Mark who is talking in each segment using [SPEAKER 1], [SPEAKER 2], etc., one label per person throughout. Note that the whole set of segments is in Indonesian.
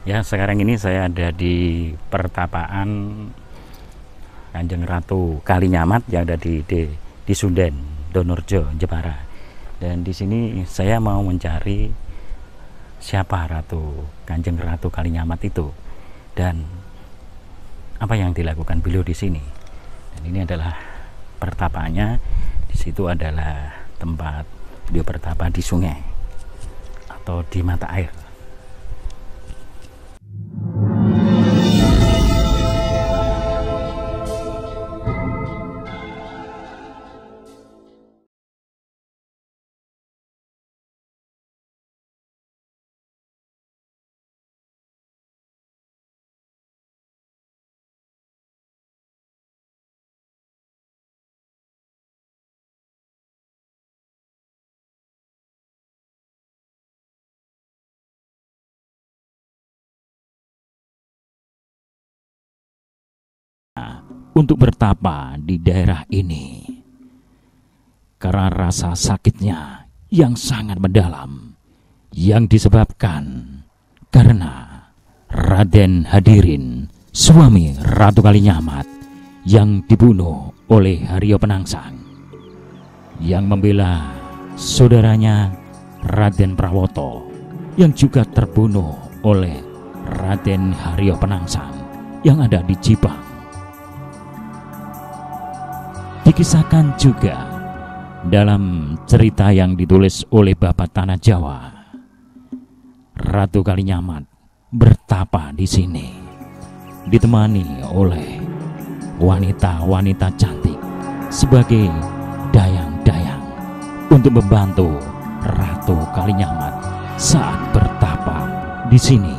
[SPEAKER 1] Ya, sekarang ini saya ada di pertapaan Kanjeng Ratu Kalinyamat yang ada di Sunden, Donorjo, Jepara. Dan di sini saya mau mencari siapa Kanjeng Ratu Kalinyamat itu dan apa yang dilakukan beliau di sini. Dan ini adalah pertapaannya. Di situ adalah tempat beliau bertapa di sungai atau di mata air. Untuk bertapa di daerah ini karena rasa sakitnya yang sangat mendalam yang disebabkan karena Raden Hadirin, suami Ratu Kalinyamat, yang dibunuh oleh Haryo Penangsang yang membela saudaranya Raden Prawoto yang juga terbunuh oleh Raden Haryo Penangsang yang ada di Jipang. Dikisahkan juga dalam cerita yang ditulis oleh Bapak Tanah Jawa, Ratu Kalinyamat bertapa di sini ditemani oleh wanita-wanita cantik sebagai dayang-dayang untuk membantu Ratu Kalinyamat saat bertapa di sini.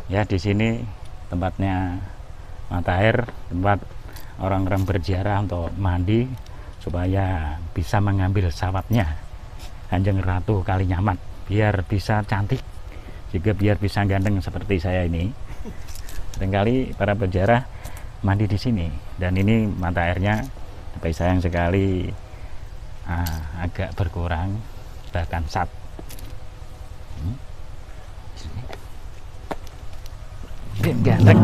[SPEAKER 1] Ya, di sini tempatnya mata air, tempat orang-orang berziarah untuk mandi supaya bisa mengambil sawatnya Kanjeng Ratu Kalinyamat biar bisa cantik, juga biar bisa ganteng seperti saya ini. Seringkali para berziarah mandi di sini, dan ini mata airnya tapi sayang sekali agak berkurang, bahkan sat. Ganteng.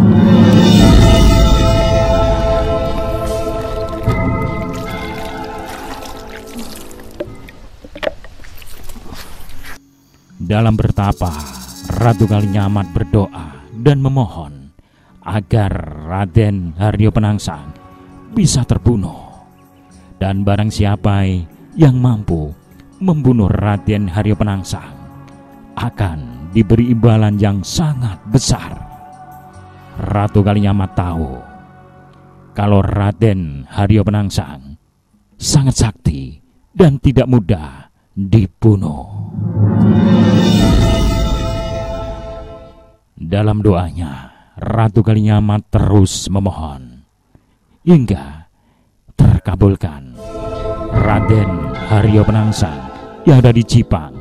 [SPEAKER 1] Dalam bertapa, Ratu Kalinyamat berdoa dan memohon agar Raden Haryo Penangsang bisa terbunuh, dan barang siapa yang mampu membunuh Raden Haryo Penangsang akan diberi imbalan yang sangat besar. Ratu Kalinyamat tahu kalau Raden Haryo Penangsang sangat sakti dan tidak mudah dibunuh. Dalam doanya, Ratu Kalinyamat terus memohon hingga terkabulkan. Raden Haryo Penangsang yang ada di Jipang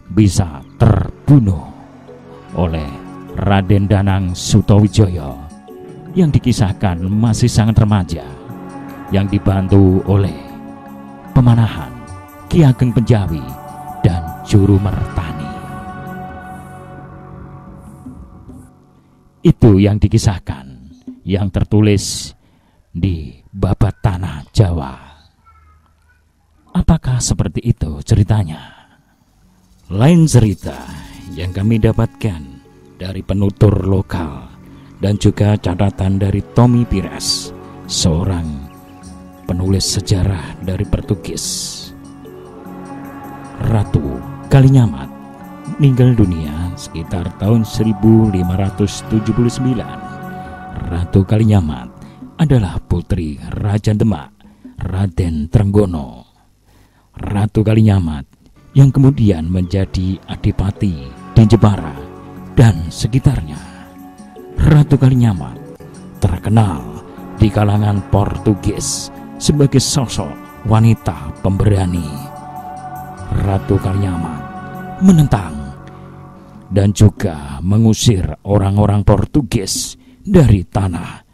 [SPEAKER 1] bisa terbunuh oleh Raden Danang Sutawijoyo yang dikisahkan masih sangat remaja, yang dibantu oleh pemanahan Ki Ageng Penjawi dan Juru Mertani. Itu yang dikisahkan, yang tertulis di Babat Tanah Jawa. Apakah seperti itu ceritanya? Lain cerita yang kami dapatkan dari penutur lokal dan juga catatan dari Tommy Pires, seorang penulis sejarah dari Portugis. Ratu Kalinyamat meninggal dunia sekitar tahun 1579. Ratu Kalinyamat adalah putri Raja Demak, Raden Trenggono. Ratu Kalinyamat yang kemudian menjadi adipati di Jepara dan sekitarnya. Ratu Kalinyamat terkenal di kalangan Portugis sebagai sosok wanita pemberani. Ratu Kalinyamat menentang dan juga mengusir orang-orang Portugis dari tanah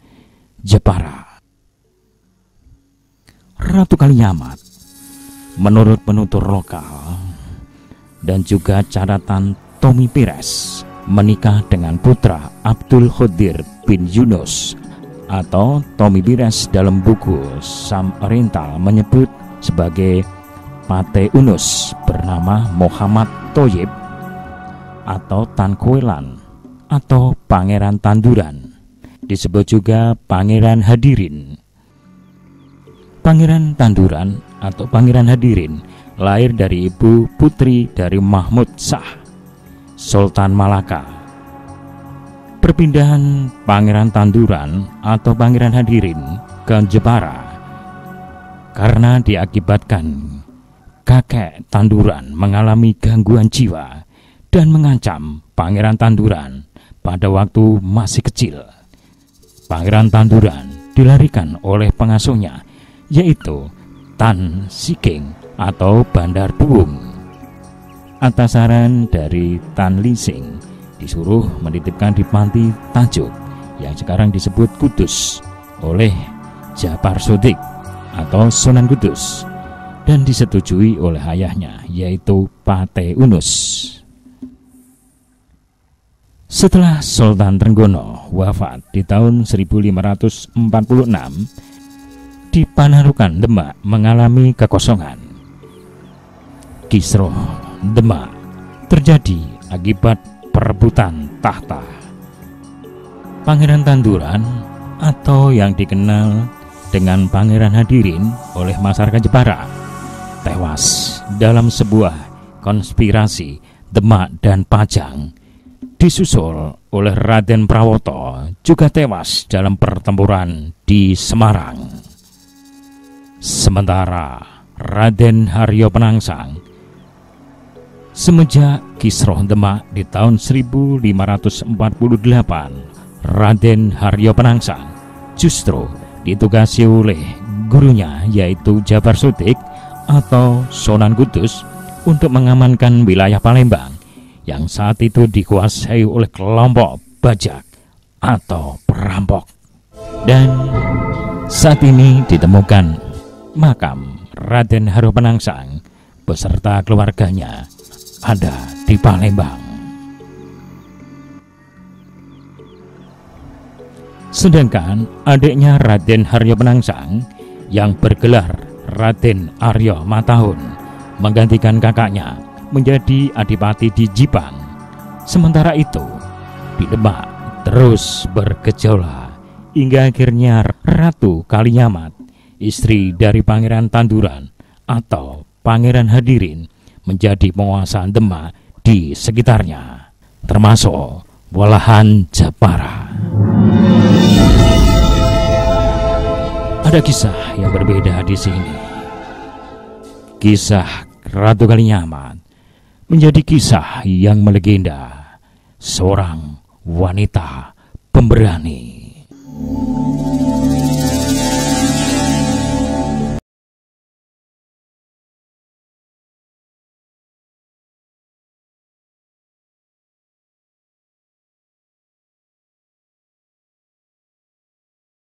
[SPEAKER 1] Jepara. Ratu Kalinyamat menurut penutur lokal dan juga catatan Tommy Pires menikah dengan putra Abdul Khodir bin Yunus atau Tommy Pires dalam buku Sam Oriental menyebut sebagai Pate Unus bernama Muhammad Thoyyib atau Tan Kwelan atau Pangeran Tanduran, disebut juga Pangeran Hadirin. Pangeran Tanduran atau Pangeran Hadirin lahir dari ibu putri dari Mahmud Shah, Sultan Malaka. Perpindahan Pangeran Tanduran atau Pangeran Hadirin ke Jepara karena diakibatkan kakek Tanduran mengalami gangguan jiwa dan mengancam Pangeran Tanduran pada waktu masih kecil. Pangeran Tanduran dilarikan oleh pengasuhnya, yaitu Tan Siking atau Bandar Buwung. Atas saran dari Tan Lising, disuruh menitipkan di panti Tajuk yang sekarang disebut Kudus oleh Ja'far Shodiq atau Sunan Kudus, dan disetujui oleh ayahnya, yaitu Pate Unus. Setelah Sultan Trenggono wafat di tahun 1546, di Panarukan Demak mengalami kekosongan. Kisruh Demak terjadi akibat perebutan tahta. Pangeran Tanduran atau yang dikenal dengan Pangeran Hadirin oleh masyarakat Jepara tewas dalam sebuah konspirasi Demak dan Pajang, disusul oleh Raden Prawoto juga tewas dalam pertempuran di Semarang. Sementara Raden Haryo Penangsang semenjak Kisruh Demak di tahun 1548, Raden Haryo Penangsang justru ditugasi oleh gurunya, yaitu Ja'far Shodiq atau Sunan Kudus, untuk mengamankan wilayah Palembang yang saat itu dikuasai oleh kelompok bajak atau perampok. Dan saat ini ditemukan makam Raden Haryo Penangsang beserta keluarganya ada di Palembang. Sedangkan adiknya Raden Haryo Penangsang yang bergelar Raden Aryo Matahun menggantikan kakaknya menjadi adipati di Jipang. Sementara itu di Demak terus bergejolak hingga akhirnya Ratu Kalinyamat, istri dari Pangeran Tanduran atau Pangeran Hadirin, menjadi penguasa Demak di sekitarnya, termasuk Walahan Jepara. Ada kisah yang berbeda di sini. Kisah Ratu Kalinyamat menjadi kisah yang melegenda, seorang wanita pemberani